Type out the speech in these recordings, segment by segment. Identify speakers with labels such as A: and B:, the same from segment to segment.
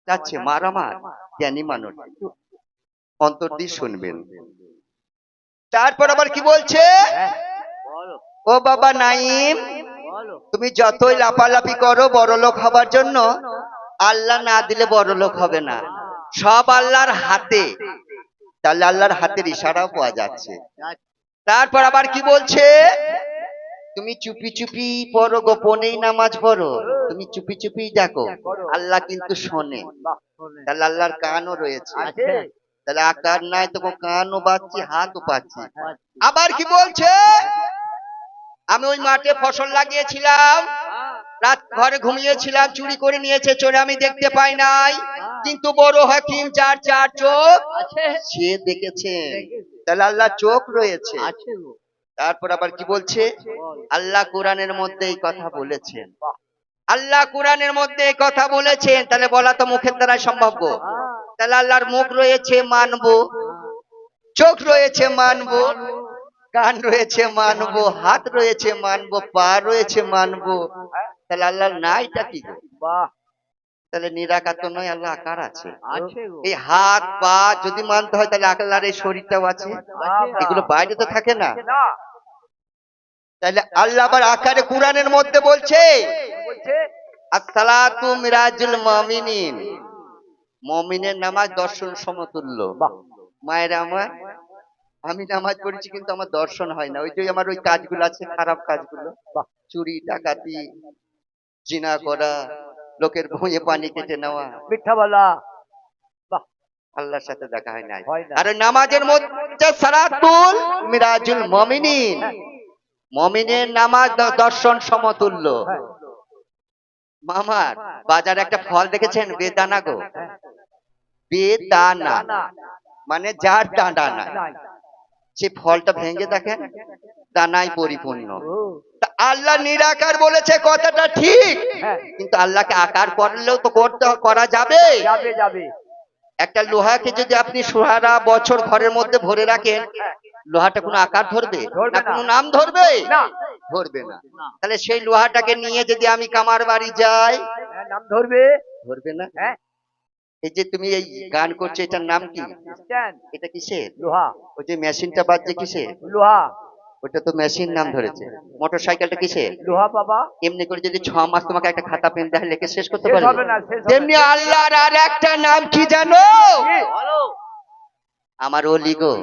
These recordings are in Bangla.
A: যাচ্ছে মারামার জ্ঞানী মানুষ অন্তর দিয়ে শুনবেন। তারপর আবার কি বলছে, ও বাবা নাইম, তুমি যতই লাফালাফি করো বড়লোক হবার জন্য, আল্লাহ না দিলে বড়লোক হবে না, সব আল্লাহর হাতে। তাহলে আল্লাহর হাতের ইশারাও পাওয়া যাচ্ছে। তারপর আবার কি বলছে, তুমি চুপি চুপি পড়ো, গোপনেই নামাজ পড়ো, তুমি চুপি চুপি দেখো, আল্লাহ কিন্তু শোনে। তাহলে আল্লাহর কানও রয়েছে। তাহলে আকার নাই তো কানও পাচ্ছি, হাতও পাচ্ছি। আবার কি বলছে, আমি ওই মাঠে ফসল লাগিয়েছিলাম, রাত ঘরে ঘুমিয়েছিলাম, চুরি করে নিয়েছে চোরে, আমি দেখতে পাই নাই, কিন্তু বড় হাকিম যার চার চোখ সে দেখেছে। তাহলে আল্লাহ চোখ রয়েছে। তারপর আবার কি বলছে, আল্লাহ কোরআনের মধ্যে এই কথা বলেছেন, আল্লাহ কোরআনের মধ্যে এই কথা বলেছেন। তাহলে বলা তো মুখের দ্বারা সম্ভব। তাহলে আল্লাহর মুখ রয়েছে মানবো, চোখ রয়েছে মানবো, কান রয়েছে মানবো, হাত রয়েছে মানবো, পা রয়েছে মানবো। তাহলে আল্লাহর নাইটা কি? তাহলে নিরাকার তো নয়, আল্লাহ আকার আছে। এই হাত পা যদি মানতে হয়, তাহলে আল্লাহর এই শরীরটাও আছে, এগুলো বাইরে তো থাকে না। তাহলে আল্লাহ আবার আকারে কোরআনের মধ্যে বলছে, আসসালাতু মিরাজুল মুমিনিন, মুমিনের নামাজ দর্শন সমতুল্য। মায়েরা আমার, আমি নামাজ পড়েছি কিন্তু আমার দর্শন হয় না, ওই যে আমার ওই কাজগুলো আছে, খারাপ কাজগুলো, চুরি ডাকাতি, জিনা করা, লোকের ভুঁয়ে পানি কেটে নেওয়া,
B: মিথ্যা বলা,
A: আল্লাহর সাথে দেখা হয় নাই। আর নামাজের মধ্যে সালাতুল মিরাজুল মুমিনিন, মুমিনের নামাজ দর্শন সমতুল্য। মামার বাজারে একটা ফল দেখেছেন, বেদানা গো, বেদানা মানে যার ডাঁটা নাই, সে ফলটা ভেঙে দেখেন দানায় পরিপূর্ণ। আল্লাহ নিরাকার বলেছে, কথাটা ঠিক, কিন্তু আল্লাহকে আকার করলেও তো করা যাবে। একটা লোহাকে যদি আপনি সারা বছর ঘরের মধ্যে ভরে রাখেন, লোহাটা কোনো আকার ধরবে না, কোনো নাম ধরবে? ধরবে না। তাহলে সেই লোহাটাকে নিয়ে যদি আমি কামার বাড়ি যাই,
B: নাম ধরবে?
A: ধরবে না। এই যে তুমি এই গান করছো, এটার নাম কি? এটা কিসের?
B: লোহা।
A: ওই যে মেশিনটা বাজছে কিসের?
B: লোহা।
A: ওটা তো মেশিন নাম ধরেছে। মোটর সাইকেলটা কিসের?
B: লোহা বাবা।
A: এমনি করে যদি 6 মাস তোমাকে একটা খাতা পেন দেয়, লিখে শেষ করতে পারবে না। তেমনি আল্লাহর আর একটা নাম কি জানো? আমার ওলি গো,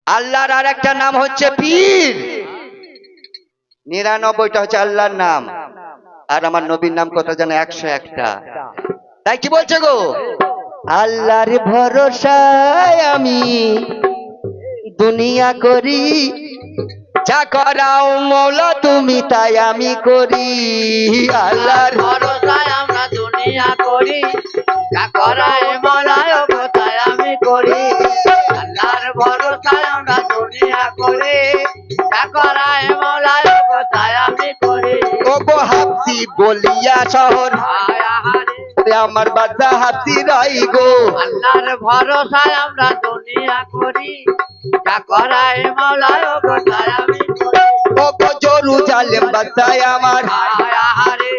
A: আল্লাহর আর একটা নাম হচ্ছে পীর। 99টা হচ্ছে আল্লাহর নাম, আর আমার নবীর নাম কত জানো? 101টা। তাই কি বলছে গো, আল্লাহর ভরসায় আমি দুনিয়া করি, যা করাও মৌলা তুমি তাই আমি করি। আল্লাহর
C: ভরসায় আমরা দুনিয়া করি, যা করায় মৌলায় তাই আমি করি। আল্লাহর ভরসায় আমরা দুনিয়া করি, যা করায় মৌলায় তাই আমি করি।
A: ও গো হাফসি বলিয়া শহর, আমার বাচ্চা হাফসি রাই গো।
C: আল্লাহর ভরসায় আমরা দুনিয়া করি, যা করায় মৌলায় তাই আমি করি।
A: ও গো জেরুজালেম বাচ্চায় আমার,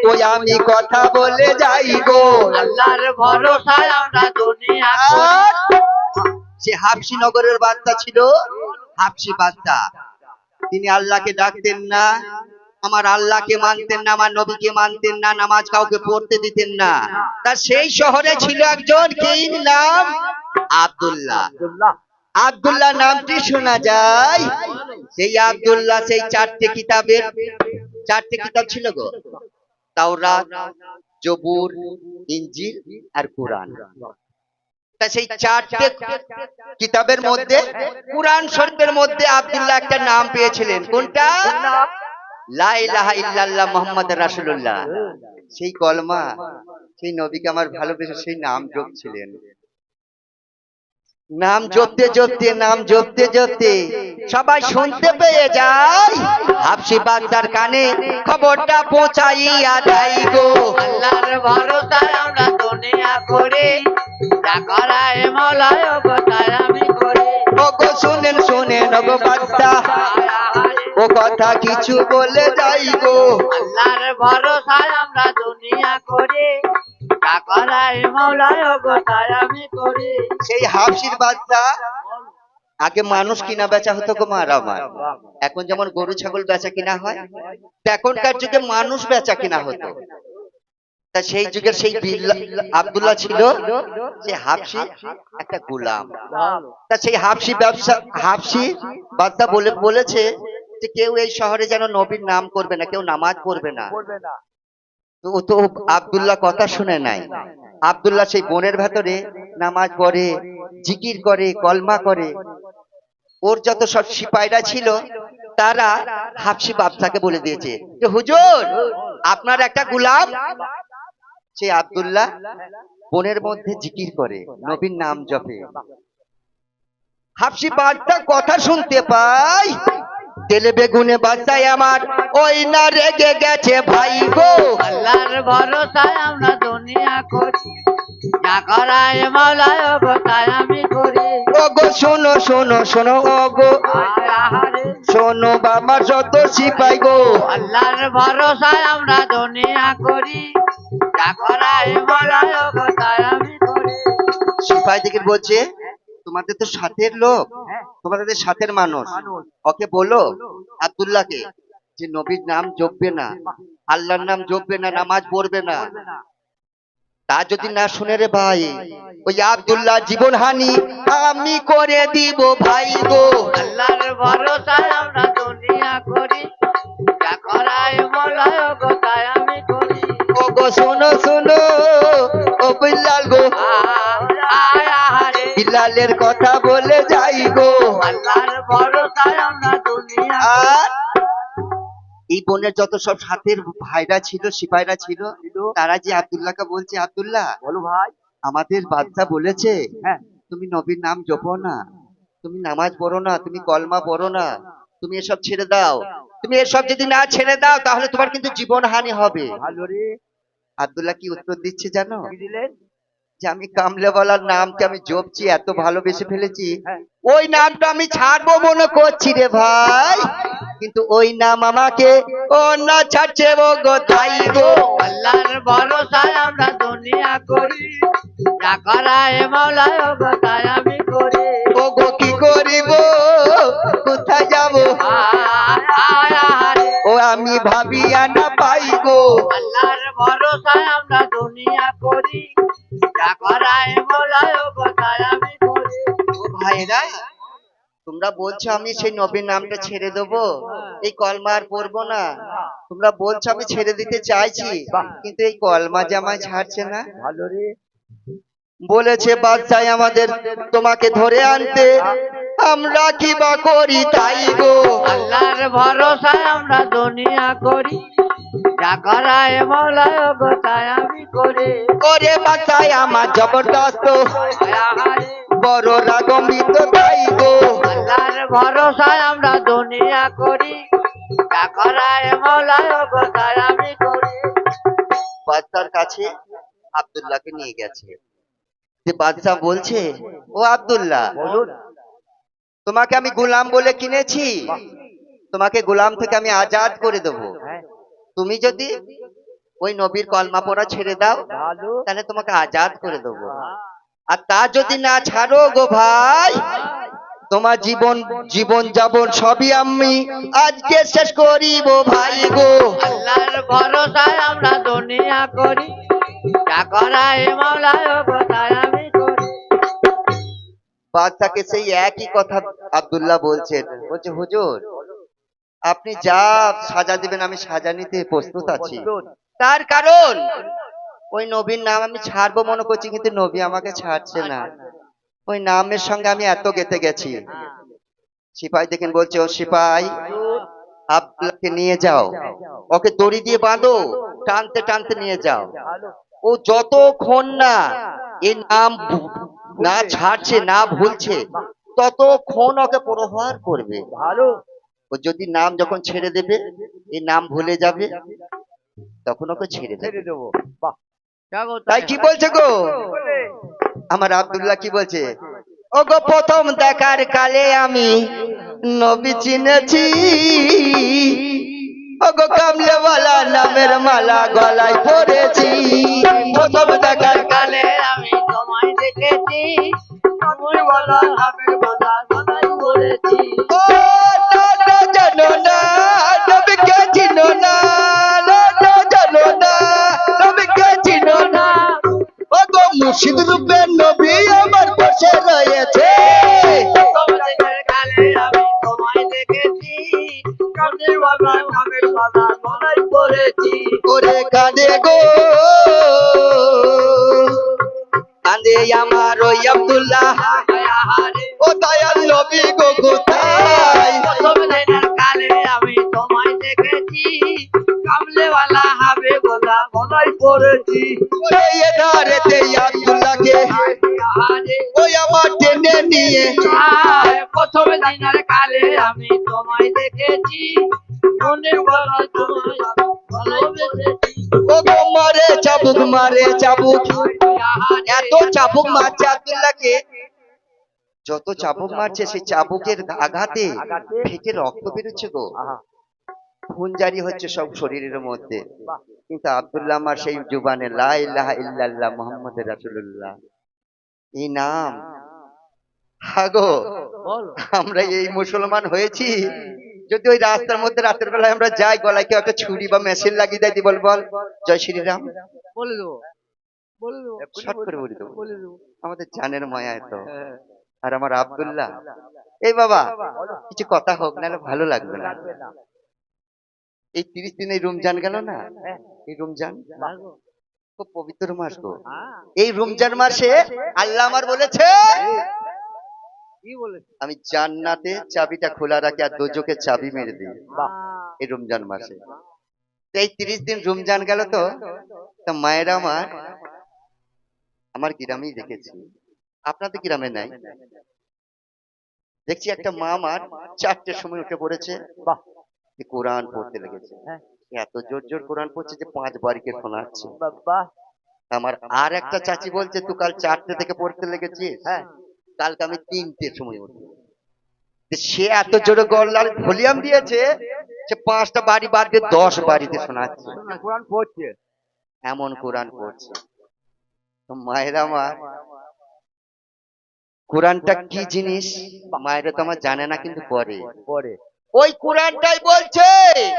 A: ওই আমি কথা বলে যাই গো।
C: আল্লাহর ভরসায় আমরা দুনিয়া করি।
A: সে হাফসি নগরের বাচ্চা ছিল, হাফসি বাচ্চা, তিনি আল্লাহকে ডাকতেন না, আমার আল্লাহকে মানতেন না, আমার নবীকে মানতেন না, নামাজ কাউকে পড়তে দিতেন না। তার সেই শহরে ছিল একজন, কি নাম? আব্দুল্লাহ। আব্দুল্লাহ নামটি শোনা যায়। সেই আব্দুল্লাহ সেই 4টে কিতাব ছিল গো, তাওরাত, জবুর, ইনজিল আর কোরআন। তা সেই 4টে কিতাবের মধ্যে কোরআন শরীফের মধ্যে আব্দুল্লাহ একটা নাম পেয়েছিলেন। কোনটা? লা ইলাহা ইল্লাল্লাহ মুহাম্মাদুর রাসূলুল্লাহ। সেই কলমা, সেই নবীকে আমার ভালোবেসে সেই নাম জপছিলেন। নাম জপতে জপতে সবাই শুনতে পেয়ে যায়, হাফসি বাগদার কানে খবরটা পৌঁছাইয়া দেয় গো।
C: আল্লাহর ভরসায় আমরা দুনিয়া করি, যা করায় মৌলায় তাই আমি করি।
A: ও গো শুনেন ও গো বাদশা, ও কথা কিছু বলে যাই গো।
C: আল্লাহর ভরসায় আমরা দুনিয়া করি, করাই মৌলায় গো তাই আমি করি।
A: সেই হাফসির বাচ্চা আগে মানুষ কিনা বেচা হতো গো মার আমার, এখন যেমন গরু ছাগল বেচা কিনা হয়, এখনকার যুগে মানুষ বেচা কিনা হতো। তা সেই যুগের সেই আব্দুল্লাহ ছিল সে হাফসি একটা গোলাম। তা সেই হাফসি ব্যবসা হাফসি বাচ্চা বলেছে যে কেউ এই শহরে যেন নবীর নাম করবে না, কেউ নামাজ পড়বে না। তো ও তো আব্দুল্লাহ কথা শুনে নাই। আব্দুল্লাহ সেই বনের ভেতরে নামাজ পড়ে, জিকির করে, কলমা করে। ওর যত সব সিপাহীরা ছিল তারা হাফসি বাদশাকে বলে দিয়েছে যে হুজুর আপনার একটা গোলাম সেই আব্দুল্লাহ বনের মধ্যে জিকির করে, নবীর নাম জপে। হাফসি বাদশা কথা শুনতে পাই, তেলে বেগুনে বাচ্চায় আমার ওই না রেগে গেছে ভাই গো।
C: আল্লাহর ভরসায় আমরা দুনিয়া করি, যা করাই মৌলায় গো তাই আমি করি।
A: ও গো শোনো শোনো শোনো ও গো
C: আহারে
A: শোনো বাবা যত সিপাই গো।
C: আল্লাহর ভরসায় আমরা দুনিয়া করি, যা করাই মৌলায় গো তাই আমি করি।
A: সিপাই থেকে বলছে তোমাদের তো সাথের লোক, তোমাদের সাথের মানুষ, ওকে বলো আব্দুল্লাহকে যে নবীর নাম জপবে না, আল্লাহর নাম জপবে না, নামাজ পড়বে না। তা যদি না শুনে রে ভাই ওই আব্দুল্লাহ জীবন হানি আমি করে দিব ভাই গো।
C: আল্লাহর ভরসায় আমরা দুনিয়া করি, যা করাই মৌলায় গো তাই আমি করি।
A: ও গো শোনো শোনো ও বিল্লাল গো,
C: আহারে
A: বিল্লালের কথা বলে যাই গো।
C: আল্লাহর ভরসায় আমরা দুনিয়া
A: আর এই বনের যত সব সাথের ভাইরা ছিল, সিপাহীরা ছিল, তারা যে আব্দুল্লাহকে বলছে আব্দুল্লাহ
C: বলো ভাই।
A: আমাদের বাদশা বলেছে
C: হ্যাঁ
A: তুমি নবীর নাম জপো না, তুমি নামাজ পড়ো না, তুমি কলমা পড়ো না, তুমি এসব ছেড়ে দাও। তুমি এসব যদি না ছেড়ে দাও তাহলে তোমার কিন্তু জীবন হানি হবে।
C: ভালো রে,
A: আব্দুল্লাহ কি উত্তর দিচ্ছে জানো?
C: কি দিলেন?
A: যে আমি কামলেওয়ালার নামকে আমি জপছি, এত ভালোবেসে ফেলেছি,
C: হ্যাঁ।
A: ওই নামটা আমি ছাড়বো মনে করছি রে ভাই, কিন্তু ওই নাম আমাকে ও না ছাড়ছে ও গো তাই গো।
C: আল্লাহর ভরসায় আমরা দুনিয়া করি, যা করাই মৌলায় গো তাই আমি করি।
A: ও গো কি করিব, কোথায় যাব,
C: আহারে
A: ও আমি ভাবিয়া না পাই গো।
C: আল্লাহর ভরসায় আমরা দুনিয়া করি, যা করাই মৌলায় গো তাই আমি করি।
A: ও ভাইরা তোমরা বলছো আমি সেই নবীর নামটা ছেড়ে দেবো, এই কলমা আর পড়বো না। তোমরা বলছো আমি ছেড়ে দিতে চাইছি, কিন্তু এই কলমা যে আমায় ছাড়ছে না।
C: ভালো রে,
A: বলেছে বাদশাহ আমাদের তোমাকে ধরে আনতে, আমরা কি বা করি তাই গো।
C: আল্লাহর ভরসায় আমরা দুনিয়া করি, যা করাই মৌলায় গো তাই আমি করি।
A: ওরে বাদশাহ আমার জবরদস্ত
C: আহারে
A: বড় রাগম্বিত তাই গো।
C: আল্লাহর ভরসায় আমরা দুনিয়া করি, যা করাই মৌলায় গো তাই আমি করি।
A: বাদশার কাছে আব্দুল্লাহকে নিয়ে গেছে, যে বাদশাহ বলছে ও আব্দুল্লাহ
C: বলুন।
A: তোমাকে আমি গোলাম বলে কিনেছি, তোমাকে গোলাম থেকে আমি আজাদ করে দেবো।
C: হ্যাঁ,
A: তুমি যদি ওই নবীর কলমা পড়া ছেড়ে দাও
C: ভালো।
A: তাহলে তোমাকে আজাদ করে দেবো, আর তা যদি না ছাড়ো গো ভাই তোমার জীবন যাপন সবই আমি আজকে শেষ করিব ভাই গো।
C: আল্লাহর ভরসায় আমরা দুনিয়া করি, যা করাই মৌলায় গো তাই আমি করি।
A: বাদশাকে সেই একই কথা আব্দুল্লাহ বলছেন, বলছে হুজুর আপনি যা সাজা দিবেন আমি সাজা নিতে প্রস্তুত আছি। তার কারণ ওই নবীর নাম আমি ছাড়বো মনে করছি, কিন্তু নবী আমাকে ছাড়ছে না। ওই নামের সঙ্গে আমি এত গেঁথে গেছি। সিপাই দেখেন বলছে ও সিপাই আব্দুল্লাহকে নিয়ে যাও, ওকে দড়ি দিয়ে বাঁধো, টানতে টানতে নিয়ে যাও। ও যতক্ষণ না এই নাম না ছাড়ছে না ভুলছে ততক্ষণ ওকে প্রহার করবে।
C: ভালো।
A: ও যদি নাম যখন ছেড়ে দেবে, এই নাম ভুলে যাবে, তখন ওকে ছেড়ে দেবে।
C: ছেড়ে দেবো। বাহ, যাগো
A: তাই কি বলছে গো আমার আব্দুল্লাহ, কি বলছে? ও গো প্রথম দেখার কালে আমি নবী চিনেছি, ও গো কামলেওয়ালা নামের মালা গলায় পরেছি। প্রথম দেখার মুর্শিদ রূপে নবী আমার বসে রয়েছে।
C: প্রথম দিনের কালে আমি তোমায় দেখেছি, কাঁধে বাঁধা কাঁধে বাঁধা গলায় পড়েছি।
A: ওরে কাঁদে গো কাঁদে আমার ওই আব্দুল্লাহ,
C: আহারে
A: ও দয়াল নবী গো কোথায়?
C: প্রথম দিনের কালে আমি তোমায় দেখেছি, কামলেওয়ালা হবে গোলা গলায় পড়েছি।
A: ওরে এধারেতে আব্দুল্লাহকে
C: আহারে
A: ওই আমার টেনে নিয়ে,
C: প্রথম দিনের কালে আমি তোমায় দেখেছি, মনের বলা তোমায় ভালোবেসেছি।
A: ও গো মারে চাবুক মারে চাবুক, এত চাবুক মারছে আব্দুল্লাহকে, যত চাবুক মারছে সেই চাবুকের আঘাতে ফেটে রক্ত বেরোচ্ছে গো, খুন জারি হচ্ছে সব শরীরের মধ্যে। কিন্তু আব্দুল্লাহ আমার সেই জুবানে লা ইলাহা ইল্লাল্লাহ মুহাম্মাদুর রাসূলুল্লাহ এই নাম। হাগো
C: বলো
A: আমরা এই মুসলমান হয়েছি, যদি ওই রাস্তার মধ্যে রাতের বেলায় আমরা যাই, গলায় কেউ একটা ছুরি বা মেশিন লাগিয়ে দেয়, বল বল জয় শ্রীরাম,
C: বলে দেবো, বলে দেবো,
A: শর্ট করে বলে দেবো।
C: বলে দেবো।
A: আমাদের জানের মায়ায় তো।
C: হ্যাঁ,
A: আর আমার আব্দুল্লাহ, এই বাবা কিছু কথা হোক, নাহলে ভালো লাগবে না।
C: লাগবে না।
A: এই 30 দিন এই রমজান গেল না,
C: হ্যাঁ,
A: এই রমজান
C: লাগো।
A: খুব পবিত্র মাস গো।
C: হ্যাঁ,
A: এই রমজান মাসে আল্লাহ আমার বলেছে
C: কি বলেছে?
A: আমি জান্নাতে চাবিটা খোলা রাখি আর দোজখের চাবি মেরে দিই
C: বাহ,
A: এই রমজান মাসে। তো এই 30 দিন রমজান গেল তো, তা মায়েরা আমার গ্রামেই দেখেছি, আপনাদের গ্রামে নাই, দেখছি একটা মা আমার 4টের সময় উঠে পড়েছে,
C: বাহ,
A: কোরআন পড়তে লেগেছে।
C: হ্যাঁ,
A: এত জোর জোর কোরআন পড়ছে যে 5 বারকে শোনাচ্ছে।
C: বাহ,
A: আমার আর একটা চাচি বলছে তুই কাল 4টে থেকে পড়তে লেগেছিস,
C: হ্যাঁ,
A: কালকে আমি 3টের সময় উঠি। সে এত জোরে গলার ভলিউম দিয়েছে, সে 5টা বাড়ি বাদ দিয়ে 10 বাড়িতে শোনাচ্ছে,
C: কোরআন পড়ছে।
A: এমন কোরআন পড়ছে। তো মায়েরা আমার কোরআনটা কি জিনিস মায়েরা তো আমার জানে না, কিন্তু পড়ে।
C: পড়ে
A: ওই কোরআনটাই বলছে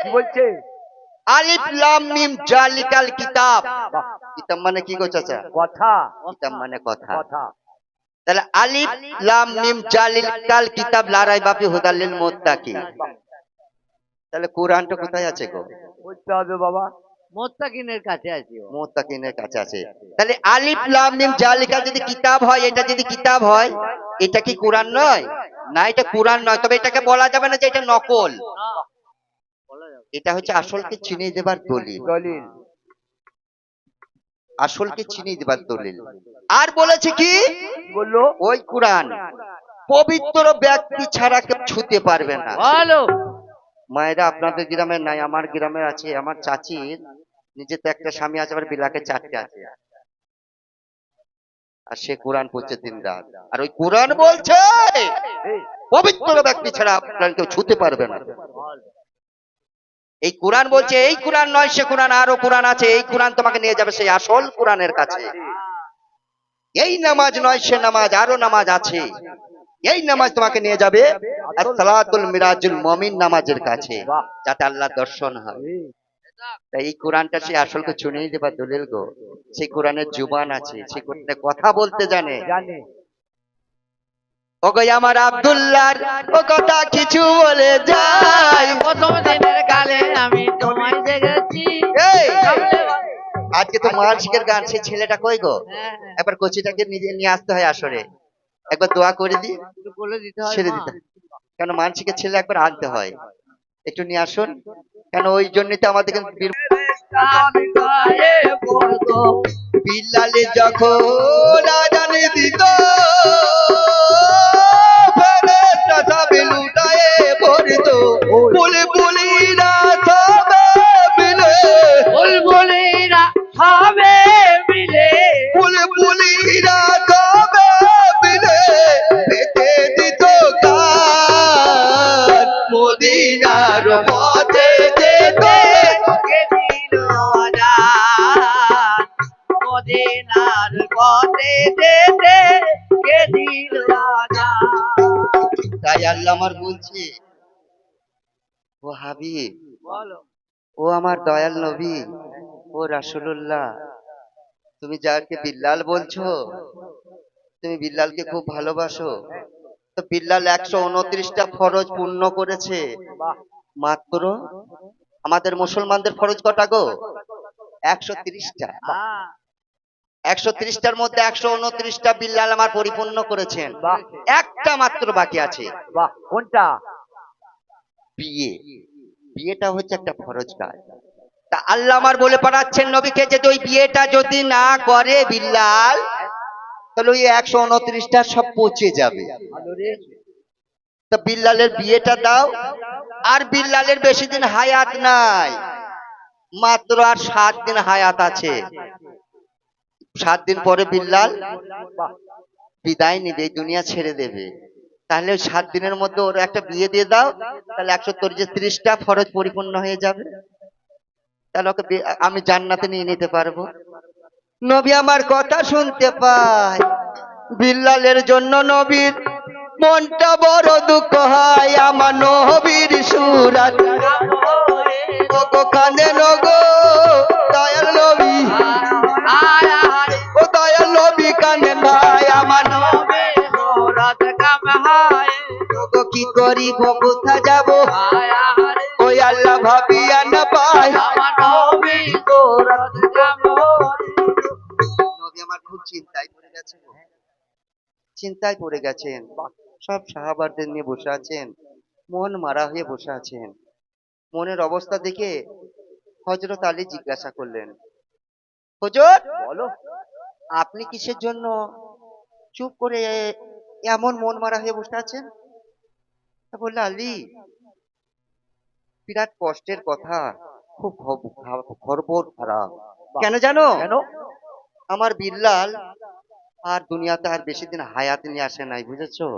C: কি বলছে?
A: আলিফ লাম মিম জালিকাল কিতাব। কিতাব মানে কি গো চাচা?
C: কথা,
A: কিতাব মানে কথা।
C: কথা।
A: তাহলে আলিফ লাম মিম জালিকাল কিতাব লা রাইবা ফি হুদাল লিল মুত্তাকিন। তাহলে কোরআনটা কোথায় আছে গো?
C: পড়তে হবে বাবা, মোত্তাকিনের কাছে আছে।
A: মুত্তাকিনের কাছে আছে। তাহলে আলিফ লাম মিম জালিকা যদি কিতাব হয়, এটা যদি কিতাব হয়, এটা কি কোরআন নয়? না, এটা কোরআন নয়। তবে এটাকে বলা যাবে না যে এটা নকল, এটা হচ্ছে আসলকে চিনিয়ে দেবার দলিল।
C: দলিল
A: আসলকে চিনিয়ে দেবার দলিল। আর বলেছে কি
C: বললো?
A: ওই কোরআন পবিত্র ব্যক্তি ছাড়া কেউ ছুতে পারবে না।
C: বলো
A: মায়েরা আপনাদের গ্রামে নাই, আমার গ্রামে আছে। আমার চাচির নিজে তো একটা স্বামী আছে, আবার বিলাকে 4টে আছে, আর সে কোরআন পড়ছে দিন রাত। আর ওই কোরআন বলছে পবিত্র ব্যক্তি ছাড়া আপনার কেউ ছুতে পারবে না। এই কোরআন বলছে এই কোরআন নয় সে কোরআন, আরো কোরআন আছে, এই কোরআন তোমাকে নিয়ে যাবে সেই আসল কোরআনের কাছে। এই নামাজ নয় সে নামাজ, আরো নামাজ আছে, এই নামাজ তোমাকে নিয়ে যাবে as-salatul মিরাজুল মুমিন নামাজের কাছে, যাতে আল্লাহ দর্শন হয়। তাই এই কোরআনটা সে আসলকে চিনিয়ে দেবার দলিল গো। সেই কোরআনের জুবান আছে, সেই কোরআনে কথা বলতে জানে।
C: জানে।
A: ওগো আমার আব্দুল্লাহর ও কথা কিছু বলে যাই।
C: প্রথম দিনের কালে আমি তোমায় দেখেছি।
A: এই আজকে তো মানসিকের গান, সেই ছেলেটা কই গো? একবার কচিটাকে নিজে নিয়ে আসতে হয় আসরে, একবার দোয়া করে দি,
C: একটু বলে দিতে হয়
A: ছেড়ে
C: মা।
A: দিতে, কেন মানসিকের ছেলে একবার আনতে হয়। একটু নিয়ে আসুন, কেন ওই জন্যই তো আমাদেরকে
C: আমি গায়ে পড়তো,
A: বিলালে যখন আজান দিত, ফেরেশতা সবে লুটায়ে পড়তো, বুলবুলিরা সবে মিলে,
C: বুলবুলিরা হবে মিলে,
A: বুলবুলিরা সবে মিলে পেতে দিত গান মদিনার পথে যেতে।
C: কে দিল আজান মদিনার পথে যেতে, কে দিল আজান।
A: তাই আল্লাহ আমার বলছে ও হাবিব,
C: বলো
A: ও আমার দয়াল নবী, ও রাসূলুল্লাহ, তুমি যাকে বিল্লাল বলছো, তুমি বিল্লালকে খুব ভালোবাসো। তো বিল্লাল 129টা ফরজ পূর্ণ করেছে
C: বাহ
A: মাত্র। আমাদের মুসলমানদের ফরজ কটা গো? 130টা।
C: বাহ
A: 130টার মধ্যে 129টা বিল্লাল আমার পরিপূর্ণ করেছেন।
C: বাহ
A: একটা মাত্র বাকি আছে,
C: বাহ কোনটা?
A: বিয়ে। বিয়েটা হচ্ছে একটা ফরজ কাজ। তা আল্লাহ আমার বলে পাঠাচ্ছেন নবীকে যে ওই বিয়েটা যদি না করে বিল্লাল, তাহলে ওই 129টা সব পচে যাবে।
C: ভালো রে।
A: তা বিল্লালের বিয়েটা দাও। আর বিল্লালের বেশি দিন হায়াত নাই, মাত্র আর 7 দিন হায়াত আছে। 7 দিন পরে বিল্লাল
C: বাহ
A: বিদায় নিবে, এই দুনিয়া ছেড়ে দেবে। তাহলে ওই 7 দিনের মধ্যে ওর একটা বিয়ে দিয়ে দাও, তাহলে 130টা ফরজ পরিপূর্ণ হয়ে যাবে। তাহলে ওকে আমি জান্নাতে নিয়ে নিতে পারবো। নবী আমার কথা শুনতে পায়, বিল্লালের জন্য নবীর মনটা বড় দুঃখ হয়। আমার নবীর সুরাত ওগো কানে নগো দয়াল নবী, ও দয়াল নবী কানে ভাই আমার নবী। ওগো কি করিব কোথা যাব, ওই আল্লাহ ভাবিয়া না পায়। নবী আমার খুব চিন্তায় পড়ে গেছেন, চিন্তায় পড়ে গেছেন। সব সাহাবাদের নিয়ে বসে আছেন, মন মারা হয়ে বসে আছেন। মনের অবস্থা দেখে হযরত আলী জিজ্ঞাসা করলেন, হুজুর
C: বলো।
A: আপনি কিসের জন্য চুপ করে এমন মন মারা হয়ে বসে আছেন? তা বললে, আলী, বিরাট কষ্টের কথা, খুব খবর খারাপ। কেন জানো?
C: কেন?
A: আমার বিল্লাল আর দুনিয়াতে আর বেশি দিন হায়াত নিয়ে আসে নাই, বুঝেছো?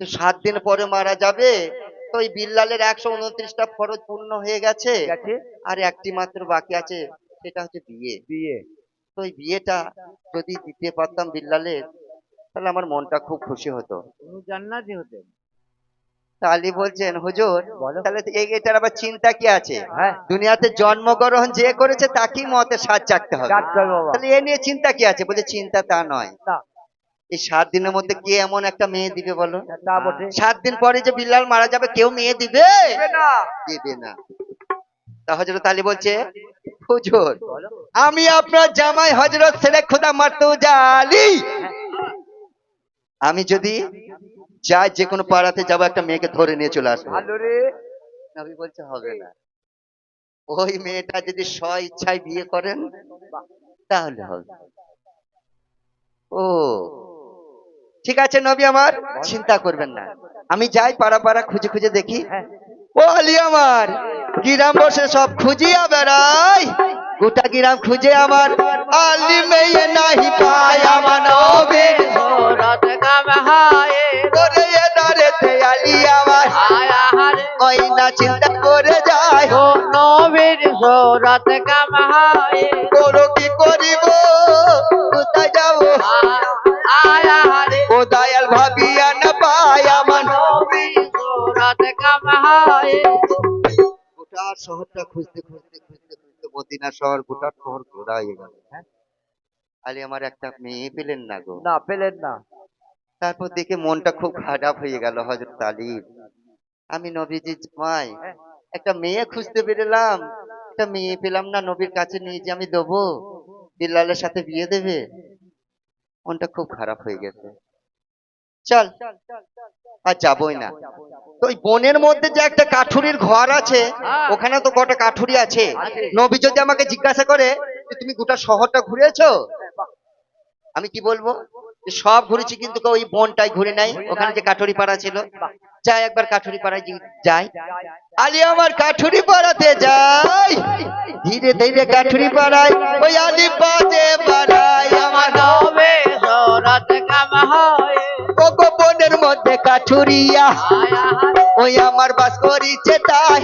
A: তো 7 দিন পরে মারা যাবে। তো ওই বিল্লালের 129টা ফরজ পূর্ণ হয়ে গেছে,
C: গেছে
A: আর একটি মাত্র বাকি আছে, সেটা হচ্ছে বিয়ে।
C: বিয়ে।
A: তো ওই বিয়েটা যদি দিতে পারতাম বিল্লালের, তাহলে আমার মনটা খুব খুশি হতো।
C: তুমি জান্নাতি হতে।
A: তা আলী বলছেন, হুজুর
C: বলো।
A: তাহলে তো এটার আবার চিন্তা কি আছে?
C: হ্যাঁ
A: দুনিয়াতে জন্মগ্রহণ যে করেছে তাকেই মতে স্বাদ চাকতে হবে,
C: ডাক্তার বাবা।
A: তাহলে এ নিয়ে চিন্তা কি আছে? বলে, চিন্তা তা নয়,
C: না
A: এই 7 দিনের মধ্যে কে এমন একটা মেয়ে দিবে বলো?
C: তা বটে।
A: 7 দিন পরে যে বিল্লাল মারা যাবে, কেউ মেয়ে দিবে?
C: দিবে না।
A: দিবে না। তা হযরত আলী বলছে, হুজুর
C: বলো।
A: আমি আপনার জামাই হযরত শেখ খোদা মার্তুজা আলী, আমি যদি যাই যে কোনো পাড়াতে যাবো, একটা মেয়েকে ধরে নিয়ে চলে আসবো।
C: ভালো রে।
A: নবী বলছে, হবে না। ওই মেয়েটা যদি স্ব ইচ্ছায় বিয়ে করেন তাহলে হবে। ও ঠিক আছে নবী আমার, চিন্তা করবেন না, আমি যাই পাড়া পাড়া খুঁজে খুঁজে দেখি।
C: হ্যাঁ
A: ও আলী আমার, গিরাম বসে সব খুঁজিয়া বেড়াই, গোটা গিরাম খুঁজে আমার আলী মেয়ে নাহি পায়। আমার নবী করে এ দাঁড়েতে আলী আমার, ওই না চিন্তা করে যায়, করো কি করিব, কোথায় যাব, ও দয়াল ভাবিয়া না পায়। আমার গোটা শহরটা খুঁজতে খুঁজতে খুঁজতে খুঁজতে মদিনা শহর, গোটা শহর ঘোরা হয়ে গেল। আলী আমার একটা মেয়ে পেলেন না গো।
C: না পেলেন না।
A: তারপর দেখে মনটা খুব খারাপ হয়ে গেল হযরত আলীর। আমি নবীজির জামাই, একটা মেয়ে খুঁজতে বেরোলাম, একটা মেয়ে পেলাম না, নবীর কাছে নিয়ে যে আমি দেবো, বিল্লালের সাথে বিয়ে দেবে। মনটা খুব খারাপ হয়ে গেছে, চল আর যাবই না। তো ওই বনের মধ্যে যে একটা কাঠুরির ঘর আছে, ওখানে তো কটা কাঠুরি আছে। নবী যদি আমাকে জিজ্ঞাসা করে যে তুমি গোটা শহরটা ঘুরেছো, আমি কি বলবো? যে সব ঘুরেছি, কিন্তু ওই বনটাই ঘুরে নাই, ওখানে যে কাঠুরি পাড়া ছিল। যাই একবার কাঠুরি পাড়ায় যাই। আলী আমার কাঠুরি পাড়াতে যাই, ধীরে ধীরে কাঠুরি পাড়ায় ওই আলী বাজে পাড়ায়। আমার বনের মধ্যে কাঠুরিয়া, ওই আমার বাস করিছে তাই।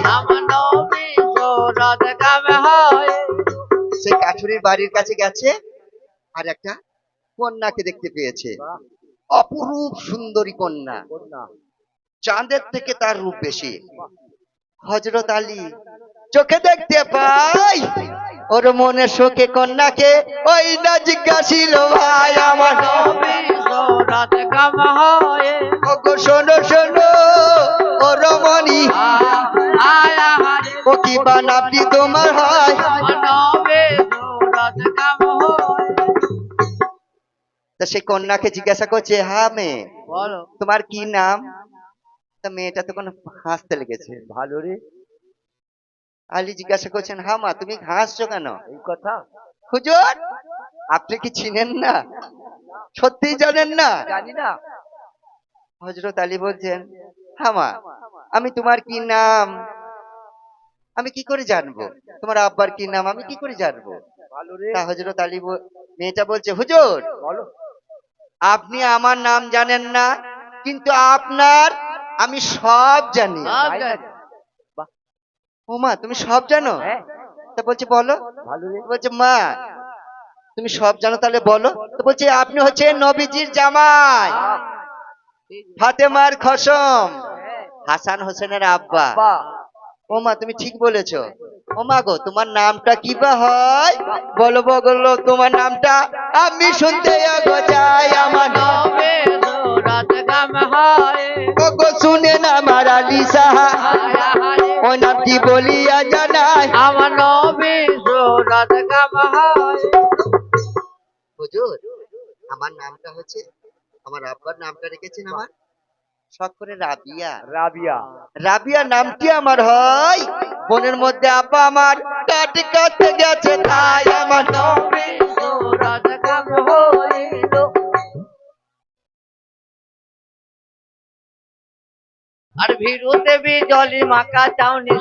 A: সে কাঠুরির বাড়ির কাছে গেছে, আর একটা কন্যাকে দেখতে পেয়েছে, অপরূপ সুন্দরী কন্যা, চাঁদের থেকে তার রূপ বেশি। হযরত আলী চোখে দেখতে পাই ওর মনের শোকে কন্যাকে ওই না জিজ্ঞাসিল ভাই আমার
C: নবী সুরত কাম হয়
A: ওগো শোনো শোনো ও রমণী
C: আয়া হারে
A: ও কি বানাবি তোমার হয়
C: নবী সুরত কাম হয়
A: তা সে কন্যাকে জিজ্ঞাসা করছে হ্যাঁ মেয়ে
C: বলো
A: তোমার কি নাম তা মেয়েটা তখন হাসতে লেগেছে
C: ভালো রে
A: আলী জিজ্ঞাসা করছেন হ্যাঁ মা তুমি হাসছো কেন
C: এই কথা
A: হুজুর আপনি কি চিনেন না সত্যি জানেন না
C: জানি না
A: হযরত আলী বলছেন হ্যাঁ মা আমি তোমার কি নাম আমি কি করে জানবো তোমার আব্বার কি নাম আমি কি করে জানবো
C: ভালো রে
A: তা হযরত আলী মেয়েটা বলছে হুজুর
C: বলো
A: আপনি আমার নাম জানেন না কিন্তু আপনার আমি সব জানি
C: সব জানি।
A: ও মা তুমি সব জানো
C: হ্যাঁ
A: তা বলছে বলো
C: ভালো রে
A: বলছে মা তুমি সব জানো তাহলে বলো তো বলছে আপনি হচ্ছে নবীজির জামাই ফাতেমার খসম হাসান হোসেনের আব্বা
C: বাহ
A: ও মা তুমি ঠিক বলেছো ও মা গো তোমার নামটা কি বা হয় বলো বলো তোমার নামটা আমি শুনতে আগো চাই আমার
C: নবী সুরত কাম হয়
A: ও গো শুনে না আমার আলী সাহা
C: আয়া হারে
A: ও নামটি বলিয়া জানাই
C: আমার নবী সুরত কাম হয়
A: হুজুর আমার নামটা হচ্ছে আমার আব্বার নামটা রেখেছেন আমার শখ করে রাবিয়া
C: রাবিয়া
A: রাবিয়া নামটি আমার হয় মনের মধ্যে আব্বা আমার কাটে কাটে গেছে তাই আমার
C: নবী সুরত কাম হইল আর ভিড়ুতে বিজলি মাকা চাউনি